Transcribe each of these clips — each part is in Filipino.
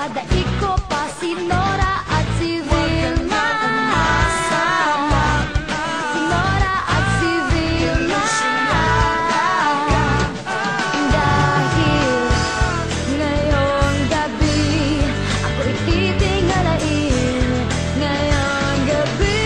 Dadaig ko pa si Nora at si Vilma. Si Nora at si Vilma. Dahil ngayong gabi ako'y titingalain. Ngayong gabi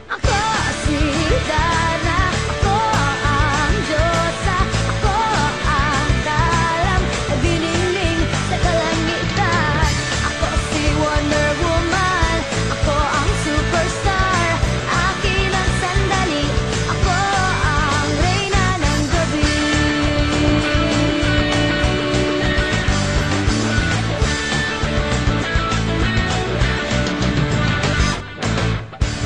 ako si Dana. Ako ang Diyosa. Ako ang kalam na biniling sa kalangitan. Ako si Wonder Woman. Ako ang superstar. Akin ang sandali. Ako ang reyna ng gabi.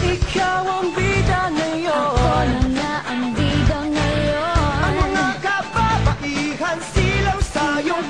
Ikaw ang bida ngayon. Ako na nga ang bida ngayon. Ang mga kababaihan silaw sa iyong